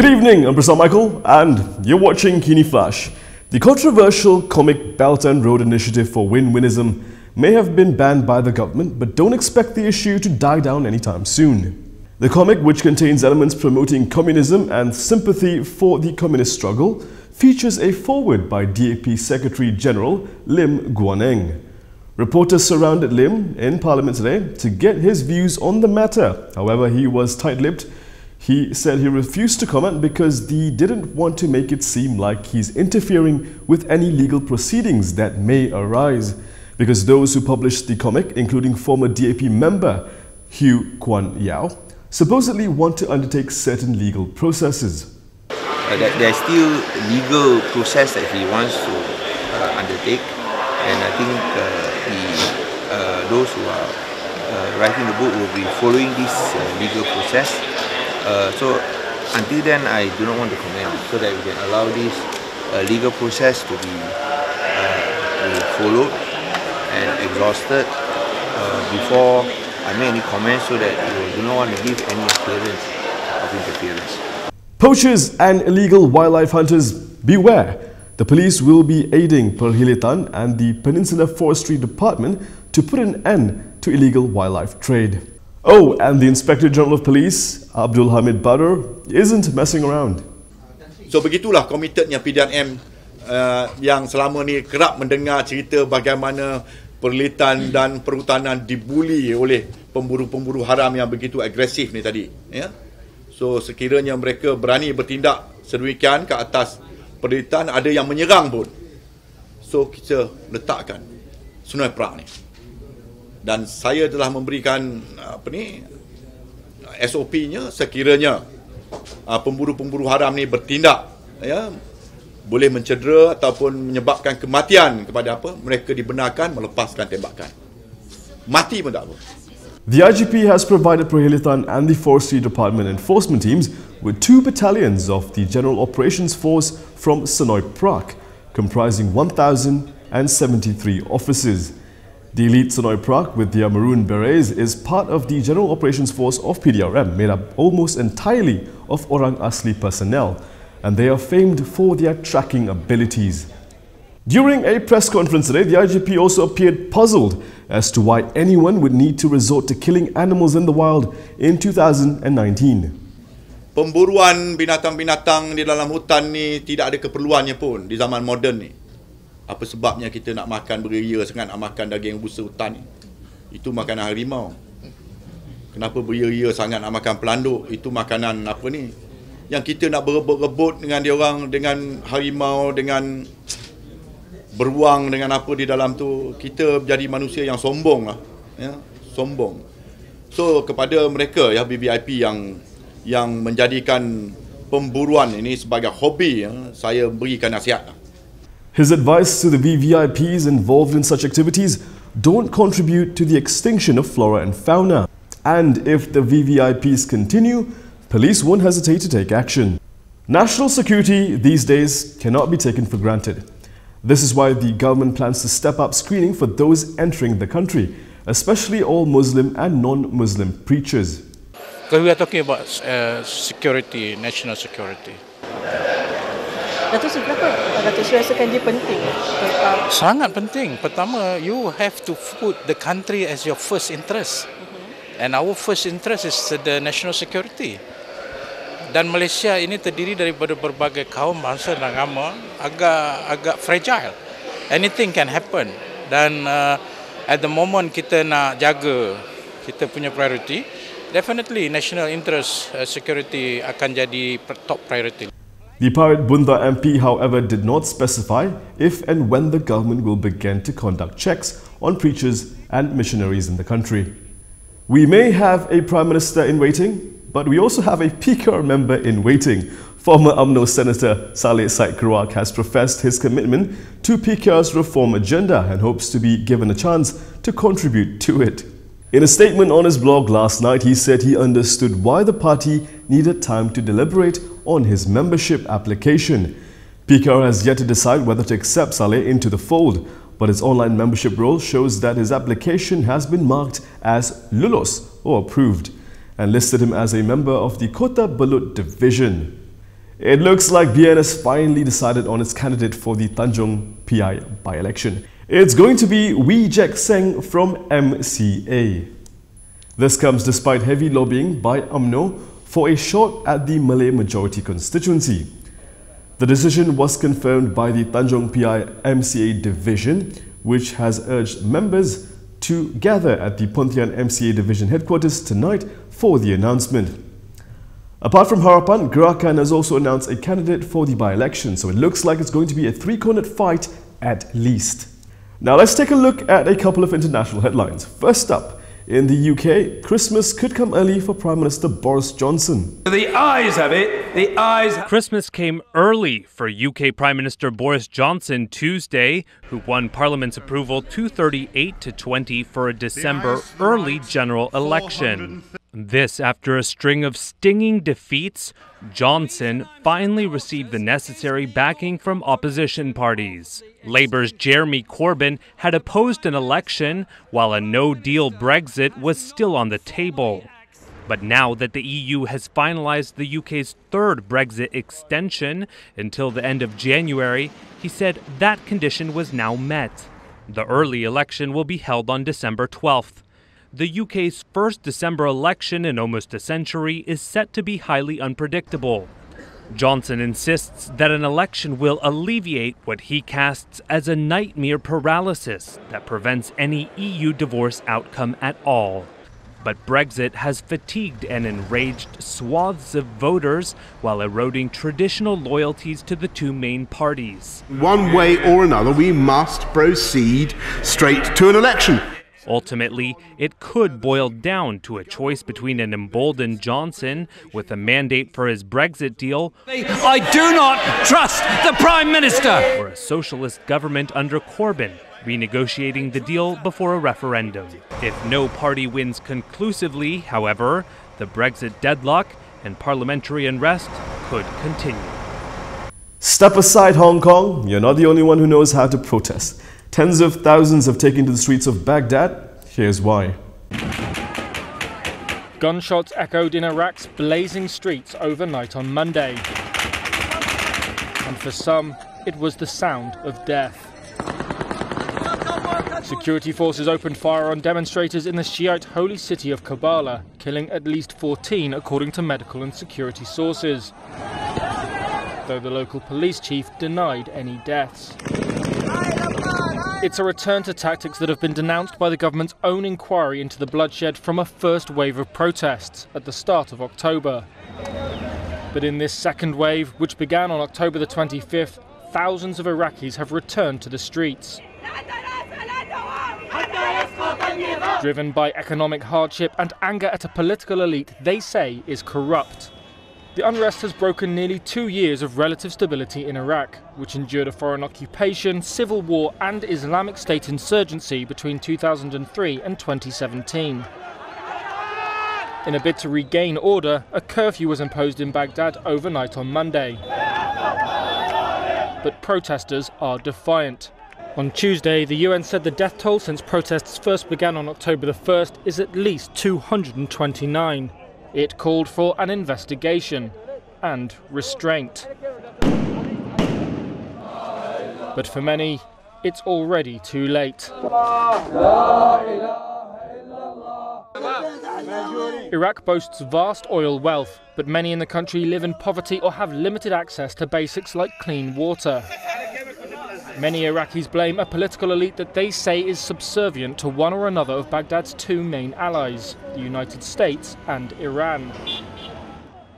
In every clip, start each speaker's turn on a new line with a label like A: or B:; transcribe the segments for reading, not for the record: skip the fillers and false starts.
A: Good evening, I'm Prasad Michael and you're watching Kini Flash. The controversial comic Belt and Road initiative for Win-Winism may have been banned by the government, but don't expect the issue to die down anytime soon. The comic, which contains elements promoting communism and sympathy for the communist struggle, features a foreword by DAP Secretary General Lim Guan Eng. Reporters surrounded Lim in Parliament today to get his views on the matter. However, he was tight-lipped. He said he refused to comment because he didn't want to make it seem like he's interfering with any legal proceedings that may arise, because those who published the comic, including former DAP member Hew Kuan Yau, supposedly want to undertake certain legal processes.
B: There's still legal process that he wants to undertake, and I think those who are writing the book will be following this legal process. So until then, I do not want to comment, so that we can allow this legal process to be followed and exhausted before I make any comments, so that we do not want to give any appearance of interference.
A: Poachers and illegal wildlife hunters, beware! The police will be aiding Perhilitan and the Peninsular Forestry Department to put an end to illegal wildlife trade. Oh, and the Inspector General of Police, Abdul Hamid Badr, isn't messing around.
C: So begitulah komitednya PDRM yang selama ni kerap mendengar cerita bagaimana perlitan dan perhutanan dibuli oleh pemburu-pemburu haram yang begitu agresif ni tadi. Ya? So sekiranya mereka berani bertindak sedemikian ke atas perlitan, ada yang menyerang pun. So kita letakkan Sungai Perak ni. Dan saya telah memberikan SOP-nya, sekiranya pemburu-pemburu haram ni bertindak, ya, boleh mencedera ataupun menyebabkan kematian kepada mereka dibenarkan melepaskan tembakan. Mati pun tak apa.
A: The IGP has provided Perhilitan and the Forestry Department enforcement teams with 2 battalions of the General Operations Force from Sonoy Prak, comprising 1,073 officers. The elite Sonoy Prak with their maroon berets is part of the General Operations Force of PDRM, made up almost entirely of Orang Asli personnel, and they are famed for their tracking abilities. During a press conference today, the IGP also appeared puzzled as to why anyone would need to resort to killing animals in the wild in 2019.
C: Pemburuan binatang-binatang di dalam hutan ni tidak ada keperluannya pun di zaman moden ni. Apa sebabnya kita nak makan beria sangat, nak makan daging busa hutan ni? Itu makanan harimau. Kenapa beria sangat nak makan pelanduk? Itu makanan apa ni? Yang kita nak berebut-rebut dengan diorang, dengan harimau, dengan beruang, dengan apa di dalam tu, kita jadi manusia yang sombong lah, ya, sombong. So kepada mereka, ya, BBIP yang menjadikan pemburuan ini sebagai hobi, ya, saya berikan nasihat.
A: His advice to the VVIPs involved in such activities: don't contribute to the extinction of flora and fauna. And if the VVIPs continue, police won't hesitate to take action. National security these days cannot be taken for granted. This is why the government plans to step up screening for those entering the country, especially all Muslim and non-Muslim preachers.
D: Because we are talking about security, national security.
E: Datuk Seri rasakan dia penting?
D: Sangat penting. Pertama, you have to put the country as your first interest. And our first interest is the national security. Dan Malaysia ini terdiri daripada berbagai kaum, bangsa dan agama, agak fragile. Anything can happen. Dan at the moment kita nak jaga kita punya priority, definitely national interest security akan jadi top priority.
A: The Pirate Bunda MP, however, did not specify if and when the government will begin to conduct checks on preachers and missionaries in the country. We may have a Prime Minister in waiting, but we also have a PKR member in waiting. Former UMNO Senator Saleh Said Kerouac has professed his commitment to PKR's reform agenda and hopes to be given a chance to contribute to it. In a statement on his blog last night, he said he understood why the party needed time to deliberate on his membership application. PKR has yet to decide whether to accept Saleh into the fold, but his online membership roll shows that his application has been marked as Lulus or approved, and listed him as a member of the Kota Belud division. It looks like BN has finally decided on its candidate for the Tanjung PI by-election. It's going to be Wee Jack Seng from MCA. This comes despite heavy lobbying by UMNO for a shot at the Malay majority constituency. The decision was confirmed by the Tanjung PI MCA division, which has urged members to gather at the Pontian MCA division headquarters tonight for the announcement. Apart from Harapan, Gerakan has also announced a candidate for the by-election, so it looks like it's going to be a three-cornered fight at least. Now let's take a look at a couple of international headlines. First up, in the UK, Christmas could come early for Prime Minister Boris Johnson.
F: The ayes have it. Christmas came early for UK Prime Minister Boris Johnson Tuesday, who won Parliament's approval 238 to 20 for a December early general election. This after a string of stinging defeats, Johnson finally received the necessary backing from opposition parties. Labour's Jeremy Corbyn had opposed an election, while a no-deal Brexit was still on the table. But now that the EU has finalised the UK's third Brexit extension until the end of January, he said that condition was now met. The early election will be held on December 12th. The UK's first December election in almost a century is set to be highly unpredictable. Johnson insists that an election will alleviate what he casts as a nightmare paralysis that prevents any EU divorce outcome at all. But Brexit has fatigued and enraged swaths of voters while eroding traditional loyalties to the two main parties.
G: One way or another, we must proceed straight to an election.
F: Ultimately, it could boil down to a choice between an emboldened Johnson with a mandate for his Brexit deal,
H: I do not trust the Prime Minister,
F: or a socialist government under Corbyn, renegotiating the deal before a referendum. If no party wins conclusively, however, the Brexit deadlock and parliamentary unrest could continue.
A: Step aside, Hong Kong. You're not the only one who knows how to protest. Tens of thousands have taken to the streets of Baghdad. Here's why.
I: Gunshots echoed in Iraq's blazing streets overnight on Monday. And for some, it was the sound of death. Security forces opened fire on demonstrators in the Shiite holy city of Karbala, killing at least 14 according to medical and security sources, though the local police chief denied any deaths. It's a return to tactics that have been denounced by the government's own inquiry into the bloodshed from a first wave of protests at the start of October. But in this second wave, which began on October the 25th, thousands of Iraqis have returned to the streets. Driven by economic hardship and anger at a political elite they say is corrupt. The unrest has broken nearly 2 years of relative stability in Iraq, which endured a foreign occupation, civil war and Islamic State insurgency between 2003 and 2017. In a bid to regain order, a curfew was imposed in Baghdad overnight on Monday. But protesters are defiant. On Tuesday, the UN said the death toll since protests first began on October the 1st is at least 229. It called for an investigation and restraint. But for many, it's already too late. Iraq boasts vast oil wealth, but many in the country live in poverty or have limited access to basics like clean water. Many Iraqis blame a political elite that they say is subservient to one or another of Baghdad's two main allies, the United States and Iran.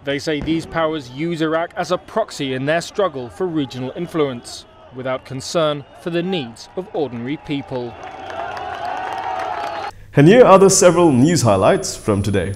I: They say these powers use Iraq as a proxy in their struggle for regional influence, without concern for the needs of ordinary people.
A: And here are the several news highlights from today.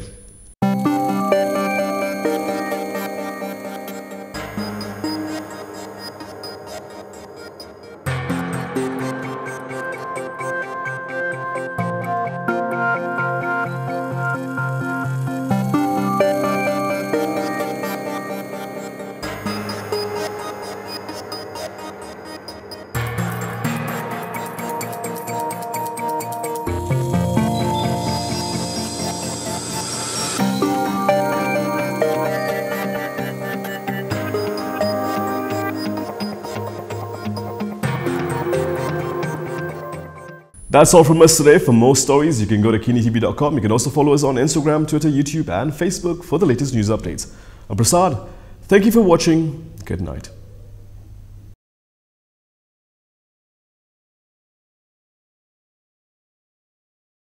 A: That's all from us today. For more stories, you can go to KiniTV.com. You can also follow us on Instagram, Twitter, YouTube and Facebook for the latest news updates. I'm Prasad. Thank you for watching. Good night.